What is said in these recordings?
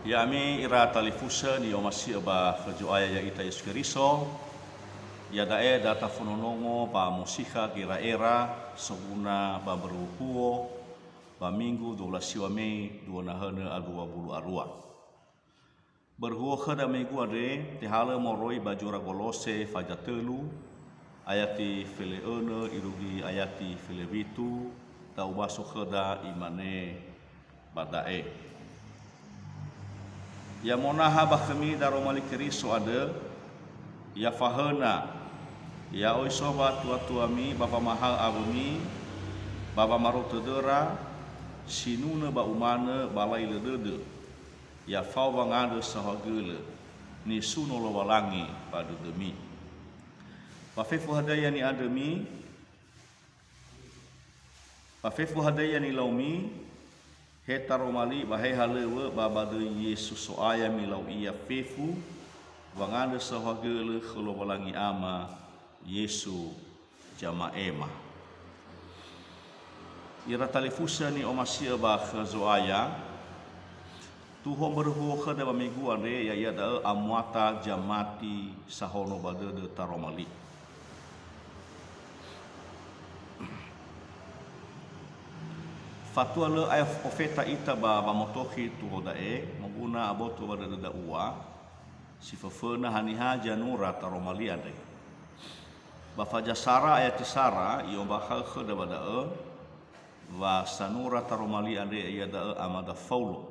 Yami ira talifusa ni omasi ba kejoaya ya ita Yesus Keriso. Ya dae data fononongo pa musika kira era sobuna ba beruhuo ba minggu 12 Mei 2022 arua. Berhuo kada minggu ade tehala moroi bajura golose fajatelu ayati feleone irugi ayati felevitu tau baso kada imane badae. Ya monaha bakami daromali Keriso ada ya fahana ya oisoba tua-tuami bapa mahal abumi bapa marotedera sinuna ba umana balai ledede ya fau bangade sahagele ni suno lo walangi pada demi pafefu hadaya ni ademi pafefu hadaya ni laumi hetaromali bahai halewe babade Yesus soaya milau ia fefu wangande sahagele kholo walangi ama Yesu jamaema ira talifusa ni omasia ba khazoaya tuho berhuo khada ba minggu ande ya da amwata jamati sahono badede taromali fatua le ay ofeta ita ba motohi tu hodae menguna aboto pada dada ua si fafena haniha janura taromali ade ba fajasara ayati sara iyo ba khada bada wa sanura taromali ade iya da amada faulo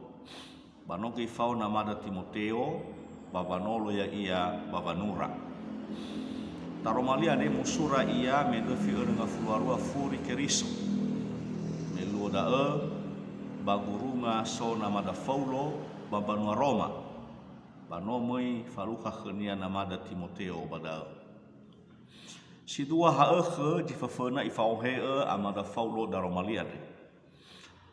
banoki fauna amada Timoteo babanolo ya iya babanura taromali ade musura iya medofi dengan fluarua furi Keriso dae bagurunga so namada Paulo babanua Roma banomoi faluka khenia namada Timoteo bada si dua hae di fafena ifauhe amada Paulo daromalia de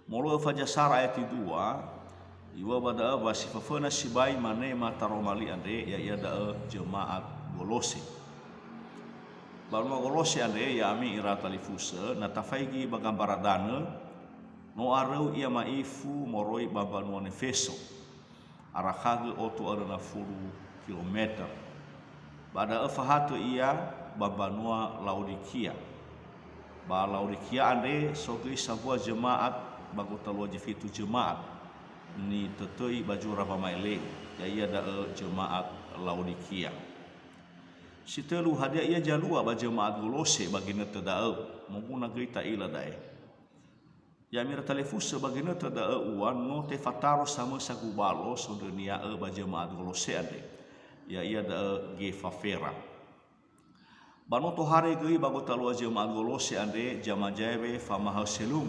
molo fajasara ayat 2 iwa bada basi fafena sibai mane mata romalia de ya ia da jemaat Golose balma Golose ade ya ami ira talifusa natafaigi bagambaradana no arau ia maifu moroi babanua Efeso arakage otu arana 10 kilometer pada fahatu ia babanua Laodikia ba Laodikia ande sogi sabua jemaat bagutalua jifitu jemaat ni tetoi bajura pamaile ya ia da jemaat Laodikia sitelu hadia ia jalua ba jemaat Golose bagina tedao menguna geita ila dae ya mira talefusa bagina tada uan no te fataro sama sagubalo so dunia ba jemaat Golose ade ya ia da gefafera bano to hari gei bagotalo jemaat Golose ade jamajebe famahal selum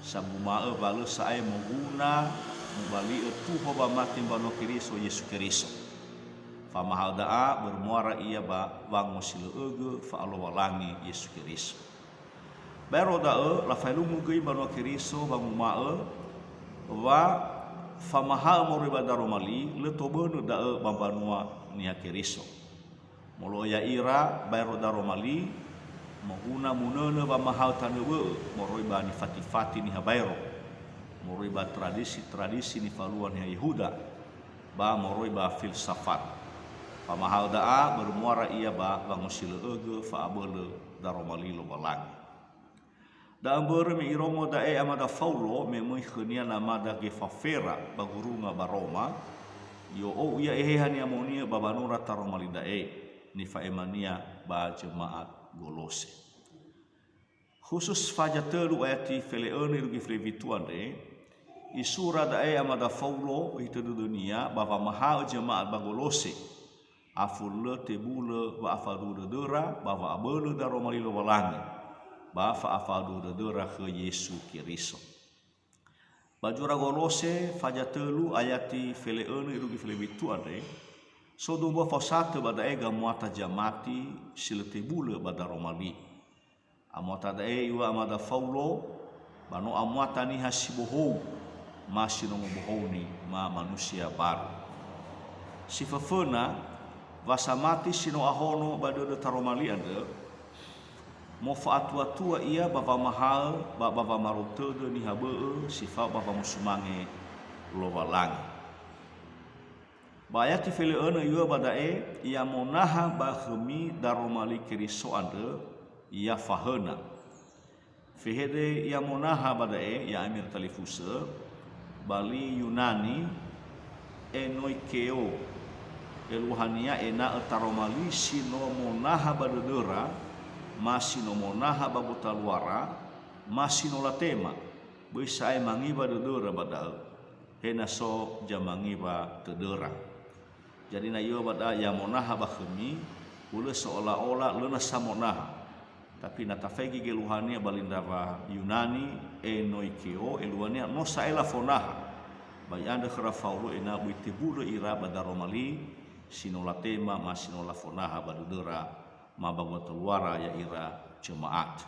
sabuma balo sae menguna mubali tu hoba mati bano Keriso Yesus Keriso famahal daa bermuara ia ba wang mosilu ege fa alo walangi Yesus Keriso Bero dae la failumu gei bano Keriso bangu mae wa famahal moriba daromali le tobenu dae bambanua nia Keriso molo ya ira bero daromali moguna munene bamahal tanewe moroiba ni fati ni habairo moroiba tradisi ni faluan ya Yehuda ba moroiba filsafat famahal daa bermuara ia ba bangosile ege fa abele daromali lo balang dan berme iromo dae amada Paulo memoi khenia namada gefafera bagurunga baroma yo ia ehehani amonia babanura taromali dae ni faemania ba jemaat Golose khusus fajatelu ayati feleone rugi flevituan de isura dae amada Paulo itu dunia bapa mahal jemaat ba Golose afulle tebule wa afadu dera bapa abele daromali lo walangi bafa afadu dedera ke Yesus Keriso bajura Golose fajatelu ayati feleone rugi felevitu ade so dumbo fasate badae gamuata jamati siletebule bada romali amota dae iwa amada Paulo bano amwata ni hasibohou masih bohoni ma manusia baru sifafena vasamati sino ahono bada taromali ade mo faatua ia bapa mahal bapa marutede ni habe sifa bapa musumange lo walangi Bayati feleuna ieu badae ia monaha bahemi daromali kiriso ande ia fahena. Fehede ia monaha badae ia amir talifuse Bali Yunani enoikeo eluhania ena etaromali sino monaha badedera masino monaha babuta luara masino latema bisa mangiba dedera badal hena so jamangiba tedera. Jadi na ieu bada ya monaha bahemi ule seolah-olah leuna samonaha tapi natafegi geluhania balindava Yunani enoikeo eluhania no saela fonaha bayanda khara faulu ena witibudo ira badaromali sinolatema masinola fonaha badudera mabangota luara ya ira jemaat.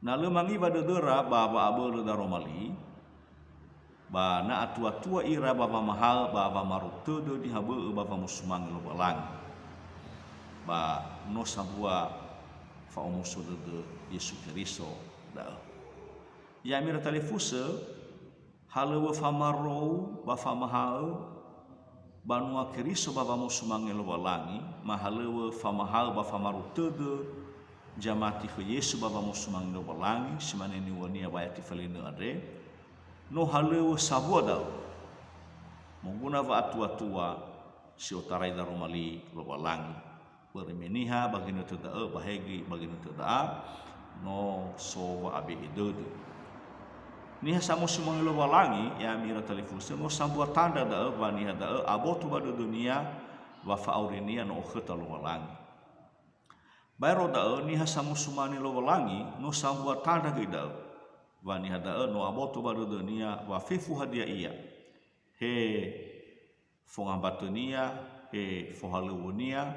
Na lemangi badudera baba abeu daromali ba na atua-tua ira baba mahal baba marutudo di habeu baba musumang lo balang ba no sabua fa umusudo Yesus Kristo da ya mira talifuse halewe famarou ba famahal banua Kristo baba musumang lo balangi mahalewe famahal ba famarutudo jamati ke Yesus baba musumang lo balangi simaneni wania bayati falina ade no halewe sabuada mengguna va atua-tua si otarai daromali lo balangi beremeniha bagina tedaa bahegi bagina tedaa no so abi idodo niha samo sumang lo balangi ya mira telefuse no sambua tanda da baniha da abotu badu dunia wa faurinia no khata lo balangi bayro da niha samo sumani lo balangi no sambua tanda gida wani hada no abotu badu dunia wa fifu hadia iya he fonga batunia he fohalunia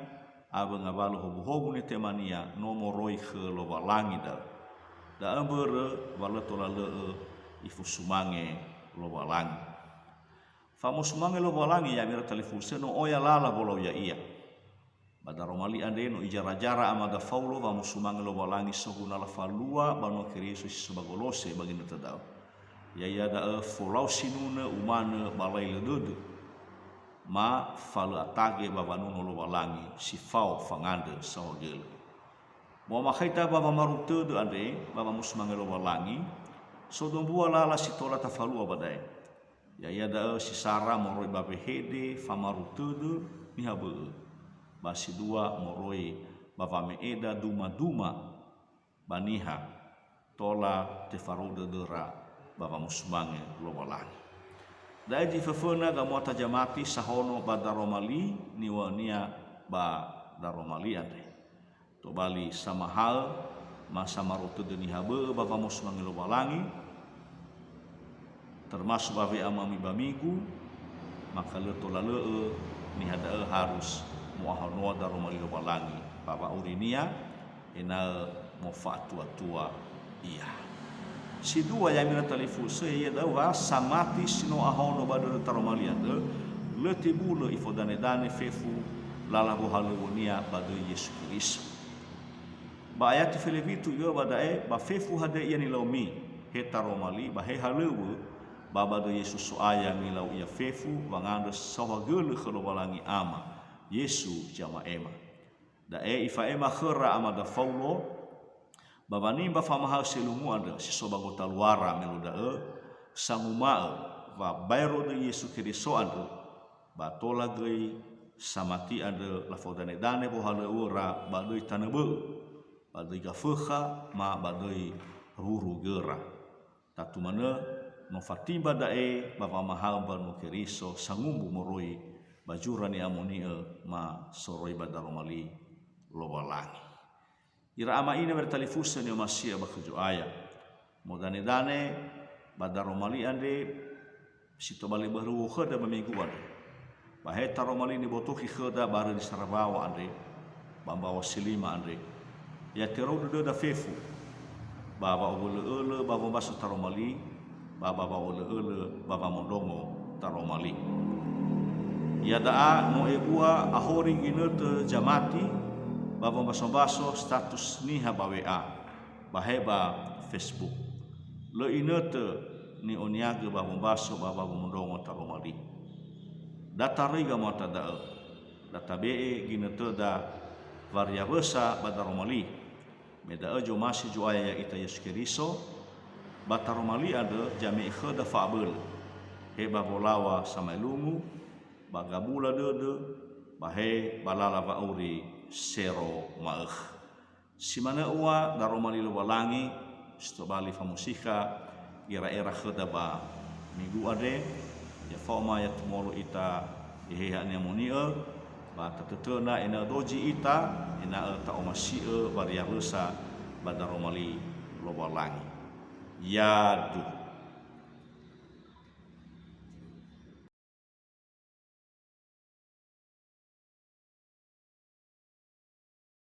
aba ngabalu hobu-hobu ni temania no moroi khe lo balangi da ambere wala tola le ifu sumange lo balangi famo sumange lo balangi ya mira telefuse no oya lala bolo ya iya badaromali ande no ijara-jara amada faulo wa musumang lo balangi soguna la falua bano Kristo sebagolose bagina tadau ya da folau sinuna umana balai ledudu ma falu atage babanu lo balangi sifau fangande sawagel mo makhaita baba marutudu ande baba musumang lo balangi sodombua lala sitola tafalua badai ya da sisara moroi babe hede famarutudu ni habe basi dua moroi bava meeda duma-duma baniha tola tefaruda dera bava musmange lo balangi dai di fefena ga mota jamati sahono badaromali niwania ba daromali ande to bali sama hal masa marutudu ni habe bava musmange lo balangi termasuk bawe amami bamigu maka le tola le ni hada harus muahanoa daromali lo balangi baba urinia ena mo fatua-tua iya si dua yang mira telefuse ia dawa samati sino ahono badu taromali ande le tibulo ifodane dane fefu lala bo halunia badu Yesus Kristus ba ayat felevitu yo badae ba fefu hade yani laumi he taromali ba he halu baba do Yesus so aya milau ia fefu wangando sawagele kholo balangi ama Yesu jama ema da ifa ema khara amada faulo babani ba famahal selungu anda sisoba gota luara meluda sanguma va bayro de Yesu Kristo anda ba tola gei samati anda la fodane dane bo hala ura ba doi tanabe ba doi gafekha ma ba doi ruru gera tatu mana no fatimba dae ba famahal ba no Kristo sangumbu moroi bajurani amonia ma soroi badaromali lo balangi ira ama ina bertalifusa ni masia bakujo aya modane dane badaromali ande sito bali baru khada mamiguan bahe taromali ni botoki khada bare di sarabawa ande bambawa silima ande ya terodo da fefu baba ole baba basu taromali baba ole baba mondongo taromali ya daa no ebua ahoring inete jamati baba baso status niha bawa baheba Facebook le inete ni oniage baba baso baba mondongo taromali data riga mata da data be gina da variabesa badaromali meda jo masih jo aya ita yeskeriso bataromali ada jami khada fabel heba bolawa sama lungu bagabula de bahe balala vauri sero maeh simana uwa daromali lo walangi stobali famusika era khada ba minggu ade ya foma ya tomorrow ita iheha ni amonia ba tatetena ena doji ita ena ta omasie variabesa badaromali lo walangi yadu